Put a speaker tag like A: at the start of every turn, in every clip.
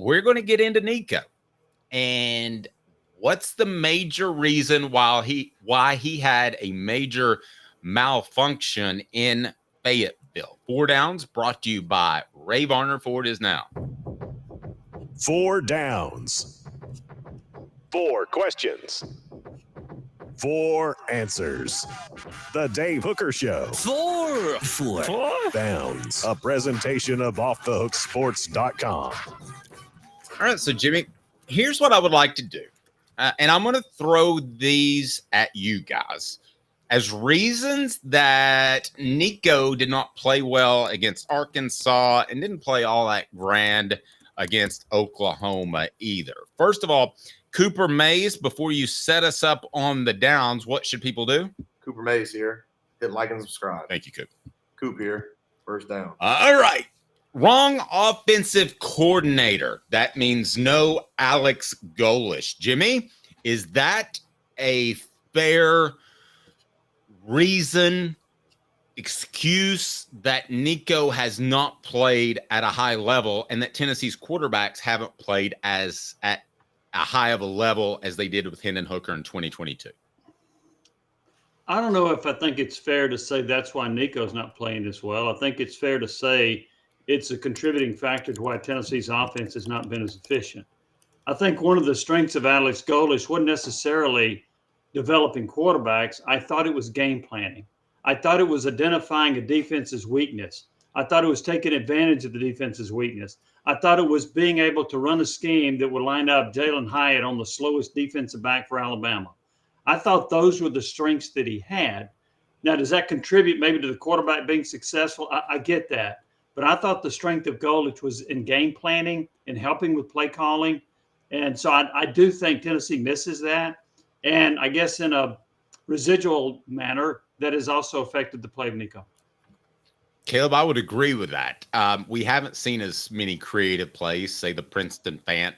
A: we're going to get into Nico. And what's the major reason why he had a major malfunction in Fayetteville? 4 Downs brought to you by Varner Ford is now.
B: 4 Downs. 4 questions. 4 answers. The Dave Hooker Show.
C: 4
B: Downs. A presentation of OffTheHookSports.com.
A: All right, so Jimmy, here's what I would like to do. And I'm going to throw these at you guys as reasons that Nico did not play well against Arkansas and didn't play all that grand against Oklahoma either. First of all, Cooper Mays, before you set us up on the Downs, what should people do?
D: Cooper Mays here. Hit like and subscribe.
A: Thank you, Coop.
D: Coop here. First down.
A: All right. Wrong offensive coordinator. That means no Alex Golesh. Jimmy, is that a fair reason, excuse that Nico has not played at a high level and that Tennessee's quarterbacks haven't played as at a high of a level as they did with Hendon Hooker in 2022?
E: I don't know if I think it's fair to say that's why Nico's not playing as well. I think it's fair to say it's a contributing factor to why Tennessee's offense has not been as efficient. I think one of the strengths of Alex Golesh wasn't necessarily developing quarterbacks. I thought it was game planning. I thought it was identifying a defense's weakness. I thought it was taking advantage of the defense's weakness. I thought it was being able to run a scheme that would line up Jalen Hyatt on the slowest defensive back for Alabama. I thought those were the strengths that he had. Now, does that contribute maybe to the quarterback being successful? I get that. But I thought the strength of Golesh was in game planning and helping with play calling. And so I do think Tennessee misses that. And I guess in a residual manner, that has also affected the play of Nico.
A: Caleb, I would agree with that. We haven't seen as many creative plays, say the Princeton Fant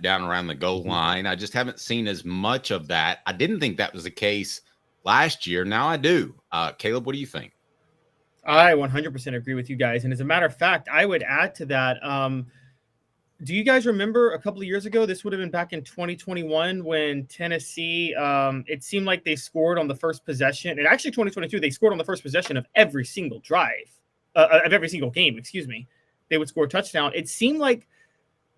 A: down around the goal line. I just haven't seen as much of that. I didn't think that was the case last year. Now I do. Caleb, what do you think?
F: I 100% agree with you guys. And as a matter of fact, I would add to that. Do you guys remember a couple of years ago, this would have been back in 2021 when Tennessee, it seemed like they scored on the first possession. And actually 2022, they scored on the first possession of every single drive, of every single game, excuse me. They would score a touchdown. It seemed like,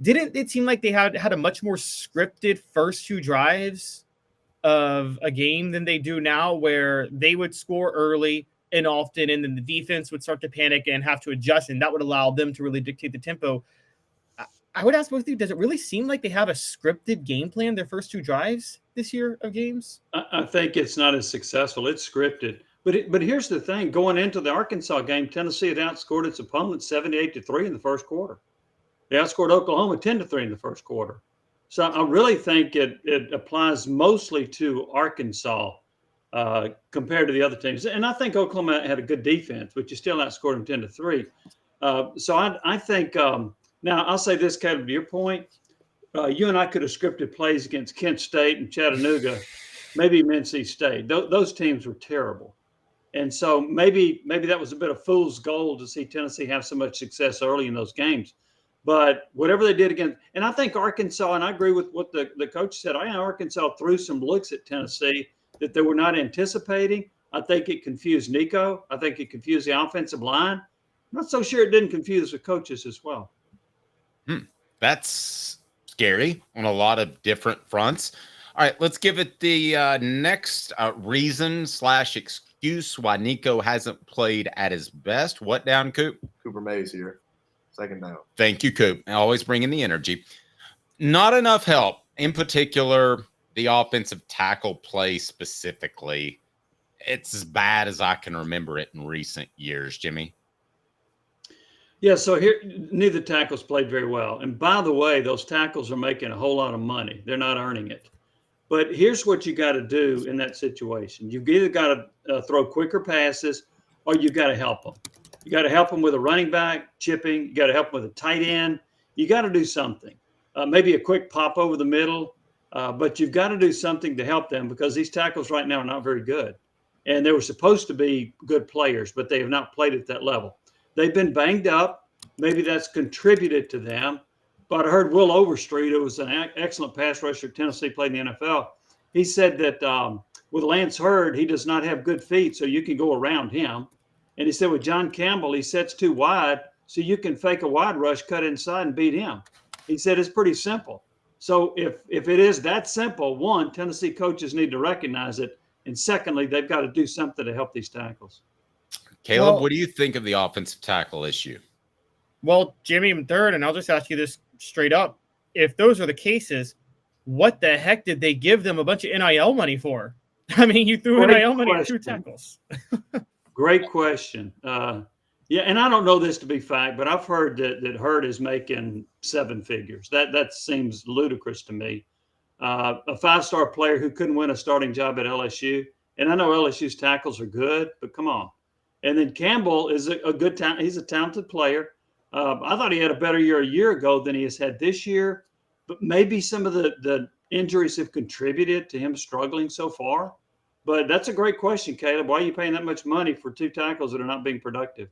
F: didn't it seem like they had a much more scripted first 2 drives of a game than they do now, where they would score early and often, and then the defense would start to panic and have to adjust, and that would allow them to really dictate the tempo. I would ask both of you, does it really seem like they have a scripted game plan their first 2 drives this year of games?
E: I think it's not as successful. It's scripted. But here's the thing. Going into the Arkansas game, Tennessee had outscored its opponent 78-3 in the first quarter. They outscored Oklahoma 10-3 in the first quarter. So I really think it applies mostly to Arkansas compared to the other teams. And I think Oklahoma had a good defense, but you still outscored them 10-3. So I think now I'll say this, Caleb, to your point, you and I could have scripted plays against Kent State and Chattanooga, maybe NC State. Those teams were terrible. And so maybe that was a bit of fool's gold to see Tennessee have so much success early in those games. But whatever they did against, and I think Arkansas, and I agree with what the coach said, I think Arkansas threw some looks at Tennessee that they were not anticipating. I think it confused Nico. I think it confused the offensive line. I'm not so sure it didn't confuse the coaches as well.
A: That's scary on a lot of different fronts. All right, let's give it the next reason / excuse why Nico hasn't played at his best. What down, Coop?
D: Cooper Mays here. Second down.
A: Thank you, Coop. Always bringing the energy. Not enough help, in particular, the offensive tackle play specifically. It's as bad as I can remember it in recent years, Jimmy.
E: Yeah, so here, neither tackles played very well. And by the way, those tackles are making a whole lot of money. They're not earning it. But here's what you got to do in that situation. You've either got to throw quicker passes or you got to help them. You got to help them with a running back, chipping. You got to help them with a tight end. You got to do something. Maybe a quick pop over the middle. But you've got to do something to help them because these tackles right now are not very good. And they were supposed to be good players, but they have not played at that level. They've been banged up. Maybe that's contributed to them. but I heard Will Overstreet, who was an excellent pass rusher at Tennessee, played in the NFL. He said that with Lance Hurd, he does not have good feet, so you can go around him. And he said with John Campbell, he sets too wide, so you can fake a wide rush, cut inside, and beat him. He said it's pretty simple. So if it is that simple, one, Tennessee coaches need to recognize it. And secondly, they've got to do something to help these tackles.
A: Caleb, what do you think of the offensive tackle issue?
F: Well, Jimmy, I'm third, and I'll just ask you this straight up. If those are the cases, what the heck did they give them a bunch of NIL money for? I mean, you threw NIL money at 2 tackles.
E: Great question. Yeah, and I don't know this to be fact, but I've heard that Hurd is making 7 figures. That seems ludicrous to me. A 5-star player who couldn't win a starting job at LSU, and I know LSU's tackles are good, but come on. And then Campbell is a good talent. He's a talented player. I thought he had a better year a year ago than he has had this year, but maybe some of the injuries have contributed to him struggling so far. But that's a great question, Caleb. Why are you paying that much money for 2 tackles that are not being productive?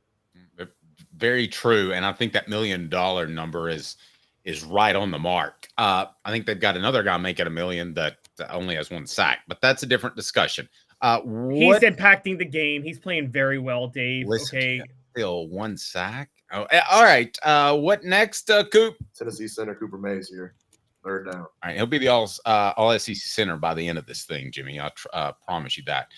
A: Very true. And I think that $1 million number is right on the mark. I think they've got another guy making $1 million that only has 1 sack, but that's a different discussion.
F: He's impacting the game. He's playing very well, Dave. Okay.
A: Still 1 sack. Oh, all right. What next, Coop?
D: Tennessee center Cooper Mays here. 3rd down.
A: All right. He'll be the all SEC center by the end of this thing, Jimmy. I promise you that.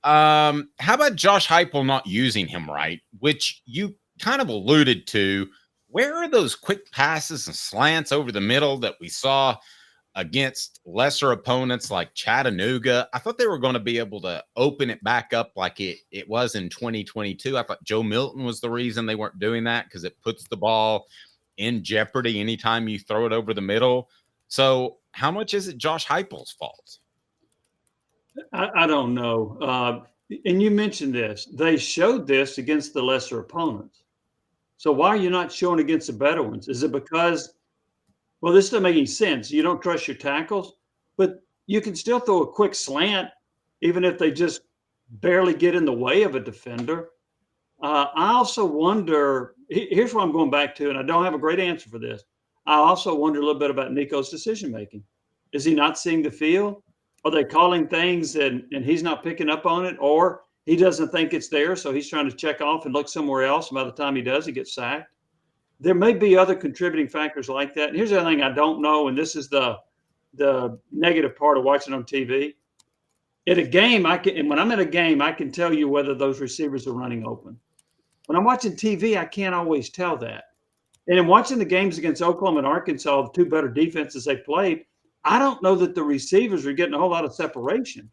A: How about Josh Heupel not using him right, which you kind of alluded to? Where are those quick passes and slants over the middle that we saw against lesser opponents like Chattanooga? I thought they were going to be able to open it back up like it was in 2022. I thought Joe Milton was the reason they weren't doing that, because it puts the ball in jeopardy anytime you throw it over the middle. So how much is it Josh Heupel's fault?
E: I don't know. And you mentioned this. They showed this against the lesser opponents. So why are you not showing against the better ones? Is it because, well, this doesn't make any sense. You don't trust your tackles, but you can still throw a quick slant, even if they just barely get in the way of a defender. I also wonder, here's what I'm going back to, and I don't have a great answer for this. I also wonder a little bit about Nico's decision-making. Is he not seeing the field? Are they calling things and he's not picking up on it? Or he doesn't think it's there, so he's trying to check off and look somewhere else. And by the time he does, he gets sacked. There may be other contributing factors like that. And here's the other thing I don't know, and this is the negative part of watching on TV. At a game, when I'm at a game, I can tell you whether those receivers are running open. When I'm watching TV, I can't always tell that. And in watching the games against Oklahoma and Arkansas, the 2 better defenses they played, I don't know that the receivers are getting a whole lot of separation.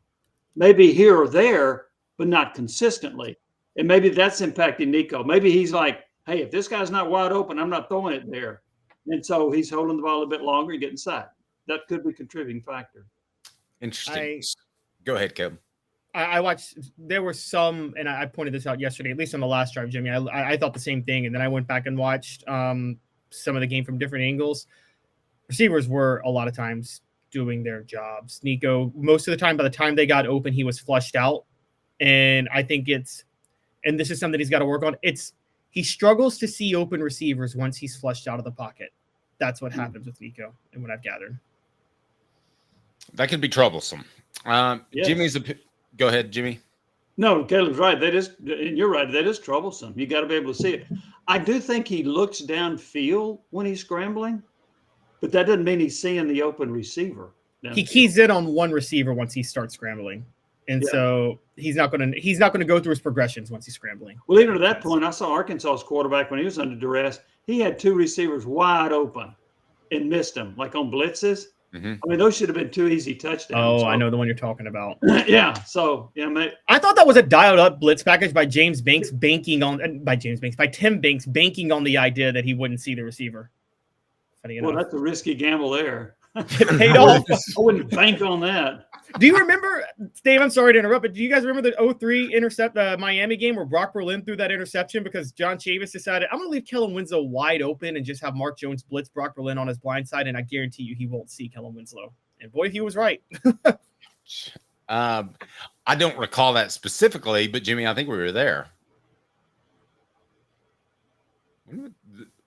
E: Maybe here or there, but not consistently. And maybe that's impacting Nico. Maybe he's like, hey, if this guy's not wide open, I'm not throwing it there. And so he's holding the ball a bit longer and getting sacked. That could be a contributing factor.
A: Interesting. Go ahead, Caleb.
F: I watched, there were some, and I pointed this out yesterday, at least on the last drive, Jimmy. I thought the same thing. And then I went back and watched some of the game from different angles. Receivers were a lot of times doing their jobs. Nico, most of the time, by the time they got open, he was flushed out. And I think and this is something he's got to work on. He struggles to see open receivers once he's flushed out of the pocket. That's what happens with Nico, and what I've gathered.
A: That could be troublesome.
E: Yes.
A: Go ahead, Jimmy.
E: No, Caleb's right. And you're right. That is troublesome. You got to be able to see it. I do think he looks downfield when he's scrambling, but that doesn't mean he's seeing the open receiver.
F: He keys in on one receiver once he starts scrambling. And so he's not going to go through his progressions once he's scrambling.
E: Well, even to that point, I saw Arkansas's quarterback when he was under duress. He had 2 receivers wide open and missed them, like on blitzes. Mm-hmm. I mean, those should have been 2 easy touchdowns.
F: Oh, I know the one you're talking about.
E: Yeah. So, mate.
F: I thought that was a dialed-up blitz package by Tim Banks banking on the idea that he wouldn't see the receiver. Funny enough.
E: Well, that's a risky gamble there.
F: It paid off.
E: I wouldn't bank on that.
F: Do you remember, Dave, I'm sorry to interrupt, but do you guys remember the 0-3 Miami game where Brock Berlin threw that interception because John Chavis decided, I'm going to leave Kellen Winslow wide open and just have Mark Jones blitz Brock Berlin on his blind side, and I guarantee you he won't see Kellen Winslow. And boy, he was right.
A: I don't recall that specifically, but Jimmy, I think we were there.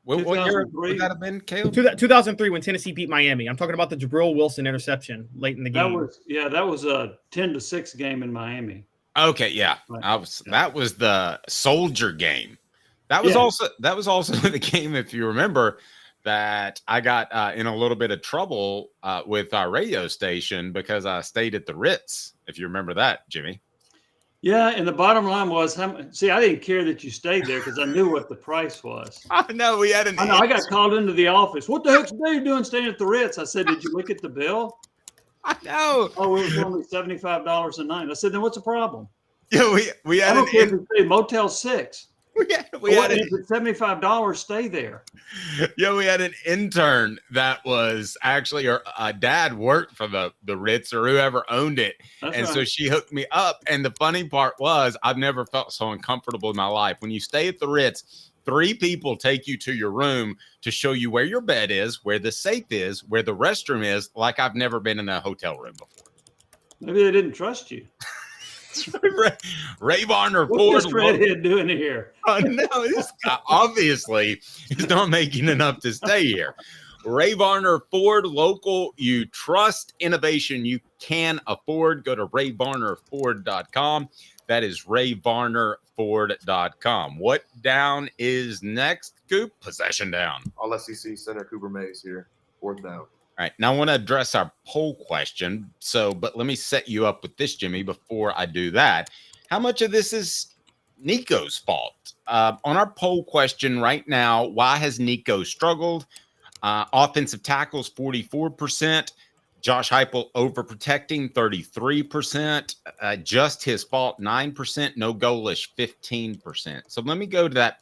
A: What year
E: 2003.
A: would that have been, Caleb?
F: 2003 when Tennessee beat Miami. I'm talking about the Jabril Wilson interception late in the game.
E: That was a 10-6 game in Miami.
A: Okay, yeah.
E: Right.
A: That was the Soldier game. That was also the game, if you remember, that I got in a little bit of trouble with our radio station because I stayed at the Ritz. If you remember that, Jimmy.
E: Yeah, and the bottom line was, I didn't care that you stayed there because I knew what the price was.
A: I know we had
E: I got called into the office. What the heck's Dave doing staying at the Ritz? I said, did you look at the bill?
A: I know.
E: Oh, it was only $75 a night. I said, then what's the problem?
A: Yeah, we had
E: I don't care if you stay Motel 6.
A: We had
E: if it's $75, stay there.
A: Yeah, we had an intern that was actually her dad worked for the Ritz or whoever owned it. So she hooked me up. And the funny part was I've never felt so uncomfortable in my life. When you stay at the Ritz, 3 people take you to your room to show you where your bed is, where the safe is, where the restroom is, like I've never been in a hotel room before.
E: Maybe they didn't trust you.
A: Ray Varner Ford.
E: What's this redhead doing here?
A: No, this guy obviously is not making enough to stay here. Ray Varner Ford, local. You trust innovation you can afford. Go to rayvarnerford.com. That is rayvarnerford.com. What down is next, Coop? Possession down.
D: All SEC center Cooper Mays here. 4th down.
A: All right, now I want to address our poll question. But let me set you up with this, Jimmy, before I do that. How much of this is Nico's fault? On our poll question right now, why has Nico struggled? Offensive tackles, 44%. Josh Heupel overprotecting, 33%. Just his fault, 9%. No goalish, 15%. So let me go to that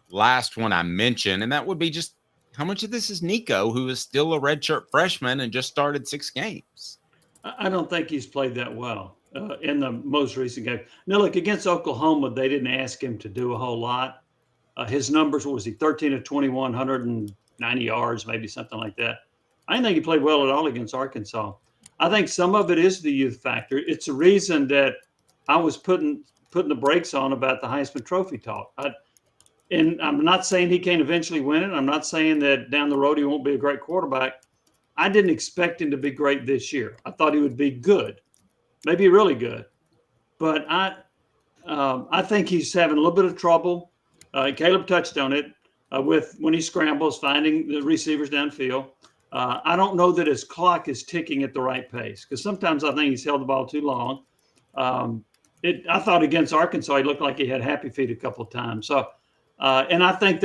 A: last one I mentioned, and that would be just how much of this is Nico, who is still a redshirt freshman and just started 6 games?
E: I don't think he's played that well in the most recent game. Now, look, against Oklahoma, they didn't ask him to do a whole lot. His numbers, what was he, 13 of 21, 190 yards, maybe something like that. I didn't think he played well at all against Arkansas. I think some of it is the youth factor. It's a reason that I was putting the brakes on about the Heisman Trophy talk. And I'm not saying he can't eventually win it. I'm not saying that down the road he won't be a great quarterback. I didn't expect him to be great this year. I thought he would be good, maybe really good. But I think he's having a little bit of trouble. Caleb touched on it with when he scrambles, finding the receivers downfield. I don't know that his clock is ticking at the right pace because sometimes I think he's held the ball too long. I thought against Arkansas he looked like he had happy feet a couple of times. So. And I think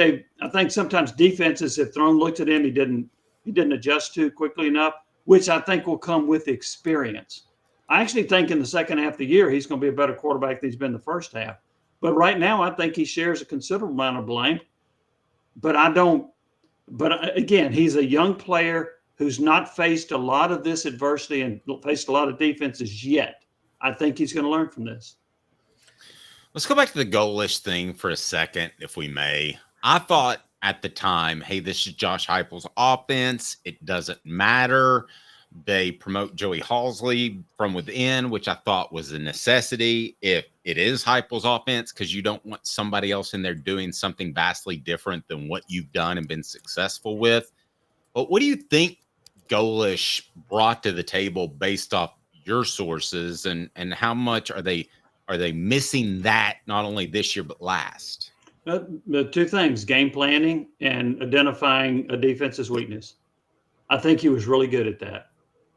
E: sometimes defenses have looked at him. He didn't adjust to quickly enough, which I think will come with experience. I actually think in the second half of the year, he's going to be a better quarterback than he's been the first half. But right now, I think he shares a considerable amount of blame. But again, he's a young player who's not faced a lot of this adversity and faced a lot of defenses yet. I think he's going to learn from this.
A: Let's go back to the goalish thing for a second, if we may. I thought at the time, hey, this is Josh Heupel's offense. It doesn't matter. They promote Joey Halsley from within, which I thought was a necessity if it is Heupel's offense, because you don't want somebody else in there doing something vastly different than what you've done and been successful with. But what do you think Goalish brought to the table based off your sources, and how much are they missing that not only this year but last?
E: The 2 things, game planning and identifying a defense's weakness. I think he was really good at that,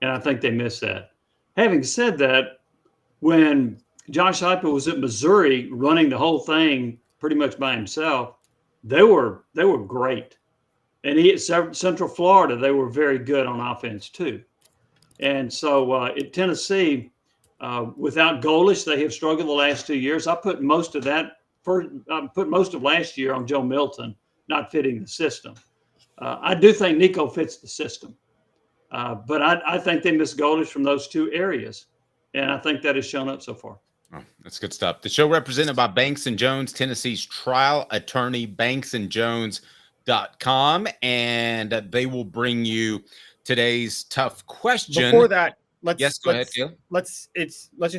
E: and I think they missed that. Having said that, when Josh Heupel was at Missouri running the whole thing pretty much by himself, they were great. And he at Central Florida, they were very good on offense too. And so at Tennessee, without Goalish, they have struggled the last 2 years. I put most of last year on Joe Milton not fitting the system. I do think Nico fits the system, but I think they missed Goalish from those 2 areas, and I think that has shown up so far.
A: Oh, that's good stuff. The show represented by Banks & Jones, Tennessee's trial attorney, banksandjones.com, and they will bring you today's tough question.
F: Before that, let's
A: just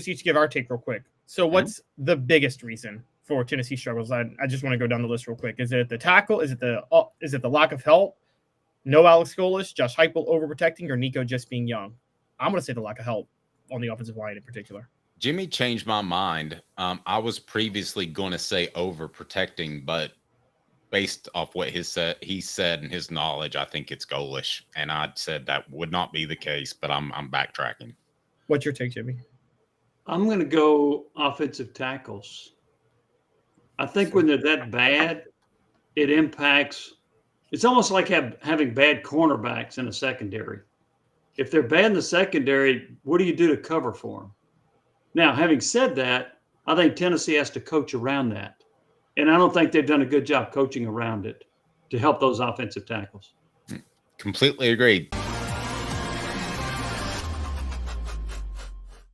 A: each give our take real quick.
F: So what's the biggest reason for Tennessee struggles? I just want to go down the list real quick. Is it the tackle? Is it the lack of help? No Alex Golesh, Josh Heupel overprotecting, or Nico just being young? I'm going to say the lack of help on the offensive line in particular.
A: Jimmy changed my mind. I was previously going to say overprotecting, but based off what he said and his knowledge, I think it's Golesh. And I said that would not be the case, but I'm backtracking.
F: What's your take, Jimmy?
E: I'm going to go offensive tackles. I think when they're that bad, it impacts. It's almost like having bad cornerbacks in a secondary. If they're bad in the secondary, what do you do to cover for them? Now, having said that, I think Tennessee has to coach around that. And I don't think they've done a good job coaching around it to help those offensive tackles.
A: Completely agreed.